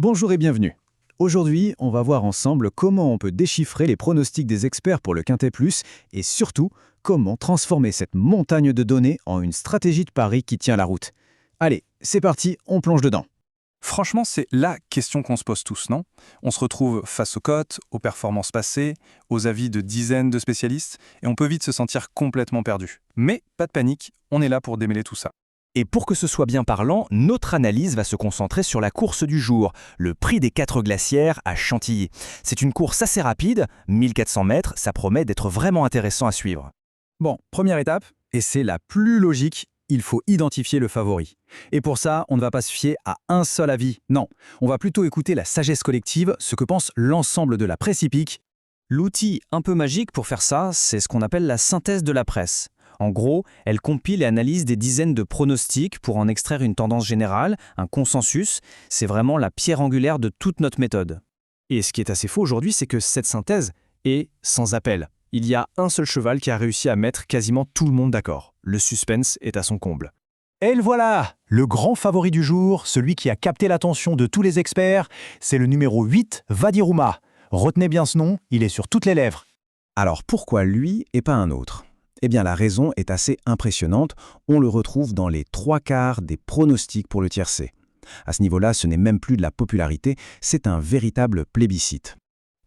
Bonjour et bienvenue. Aujourd'hui, on va voir ensemble comment on peut déchiffrer les pronostics des experts pour le Quintet Plus et surtout, comment transformer cette montagne de données en une stratégie de pari qui tient la route. Allez, c'est parti, on plonge dedans. Franchement, c'est la question qu'on se pose tous, non? On se retrouve face aux cotes, aux performances passées, aux avis de dizaines de spécialistes, et on peut vite se sentir complètement perdu. Mais pas de panique, on est là pour démêler tout ça. Et pour que ce soit bien parlant, notre analyse va se concentrer sur la course du jour, le prix des 4 glacières à Chantilly. C'est une course assez rapide, 1400 mètres, ça promet d'être vraiment intéressant à suivre. Bon, première étape, et c'est la plus logique, il faut identifier le favori. Et pour ça, on ne va pas se fier à un seul avis, non. On va plutôt écouter la sagesse collective, ce que pense l'ensemble de la presse hippique. L'outil un peu magique pour faire ça, c'est ce qu'on appelle la synthèse de la presse. En gros, elle compile et analyse des dizaines de pronostics pour en extraire une tendance générale, un consensus. C'est vraiment la pierre angulaire de toute notre méthode. Et ce qui est assez faux aujourd'hui, c'est que cette synthèse est sans appel. Il y a un seul cheval qui a réussi à mettre quasiment tout le monde d'accord. Le suspense est à son comble. Et le voilà, le grand favori du jour, celui qui a capté l'attention de tous les experts, c'est le numéro 8, Vadiruma. Retenez bien ce nom, il est sur toutes les lèvres. Alors pourquoi lui et pas un autre ? Eh bien la raison est assez impressionnante, on le retrouve dans les 3/4 des pronostics pour le tiercé. À ce niveau-là, ce n'est même plus de la popularité, c'est un véritable plébiscite.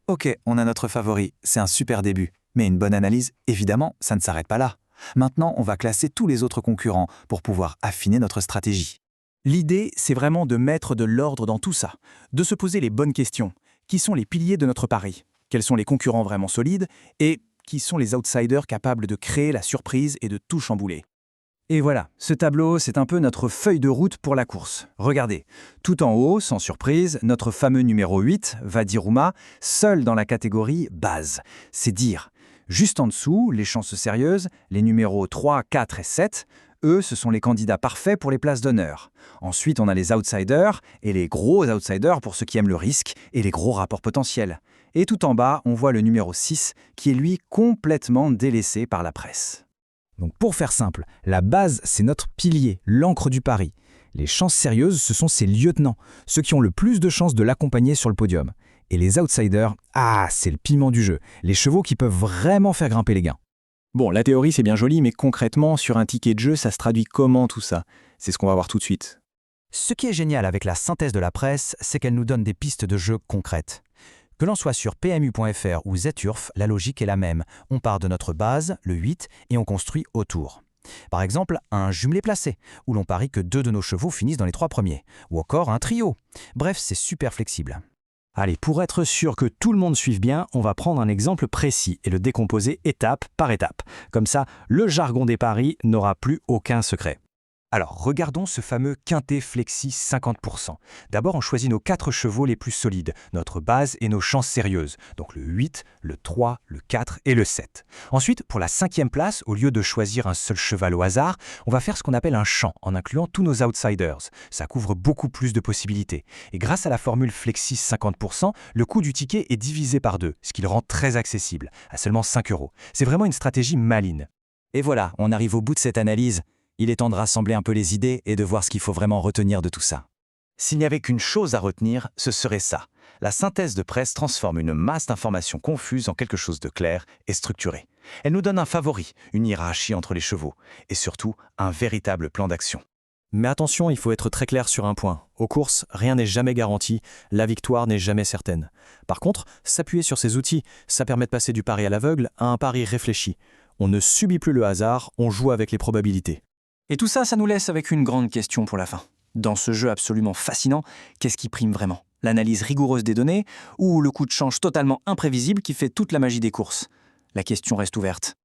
Ok, on a notre favori, c'est un super début. Mais une bonne analyse, évidemment, ça ne s'arrête pas là. Maintenant, on va classer tous les autres concurrents pour pouvoir affiner notre stratégie. L'idée, c'est vraiment de mettre de l'ordre dans tout ça, de se poser les bonnes questions. Qui sont les piliers de notre pari? Quels sont les concurrents vraiment solides? Et qui sont les outsiders capables de créer la surprise et de tout chambouler? Et voilà, ce tableau, c'est un peu notre feuille de route pour la course. Regardez, tout en haut, sans surprise, notre fameux numéro 8, Vadiruma, seul dans la catégorie base. C'est dire. Juste en dessous, les chances sérieuses, les numéros 3, 4 et 7, eux, ce sont les candidats parfaits pour les places d'honneur. Ensuite, on a les outsiders et les gros outsiders pour ceux qui aiment le risque et les gros rapports potentiels. Et tout en bas, on voit le numéro 6, qui est lui complètement délaissé par la presse. Donc pour faire simple, la base, c'est notre pilier, l'encre du pari. Les chances sérieuses, ce sont ses lieutenants, ceux qui ont le plus de chances de l'accompagner sur le podium. Et les outsiders, c'est le piment du jeu, les chevaux qui peuvent vraiment faire grimper les gains. Bon, la théorie c'est bien joli, mais concrètement, sur un ticket de jeu, ça se traduit comment tout ça? C'est ce qu'on va voir tout de suite. Ce qui est génial avec la synthèse de la presse, c'est qu'elle nous donne des pistes de jeu concrètes. Que l'on soit sur PMU.fr ou ZTurf, la logique est la même. On part de notre base, le 8, et on construit autour. Par exemple, un jumelé placé, où l'on parie que 2 de nos chevaux finissent dans les 3 premiers. Ou encore un trio. Bref, c'est super flexible. Allez, pour être sûr que tout le monde suive bien, on va prendre un exemple précis et le décomposer étape par étape. Comme ça, le jargon des paris n'aura plus aucun secret. Alors, regardons ce fameux quintet flexi 50%. D'abord, on choisit nos 4 chevaux les plus solides, notre base et nos chances sérieuses, donc le 8, le 3, le 4 et le 7. Ensuite, pour la 5e place, au lieu de choisir un seul cheval au hasard, on va faire ce qu'on appelle un champ, en incluant tous nos outsiders. Ça couvre beaucoup plus de possibilités. Et grâce à la formule flexi 50%, le coût du ticket est divisé par 2, ce qui le rend très accessible, à seulement 5 €. C'est vraiment une stratégie maligne. Et voilà, on arrive au bout de cette analyse. Il est temps de rassembler un peu les idées et de voir ce qu'il faut vraiment retenir de tout ça. S'il n'y avait qu'une chose à retenir, ce serait ça. La synthèse de presse transforme une masse d'informations confuses en quelque chose de clair et structuré. Elle nous donne un favori, une hiérarchie entre les chevaux, et surtout un véritable plan d'action. Mais attention, il faut être très clair sur un point. Aux courses, rien n'est jamais garanti, la victoire n'est jamais certaine. Par contre, s'appuyer sur ces outils, ça permet de passer du pari à l'aveugle à un pari réfléchi. On ne subit plus le hasard, on joue avec les probabilités. Et tout ça, ça nous laisse avec une grande question pour la fin. Dans ce jeu absolument fascinant, qu'est-ce qui prime vraiment? L'analyse rigoureuse des données ou le coup de change totalement imprévisible qui fait toute la magie des courses? La question reste ouverte.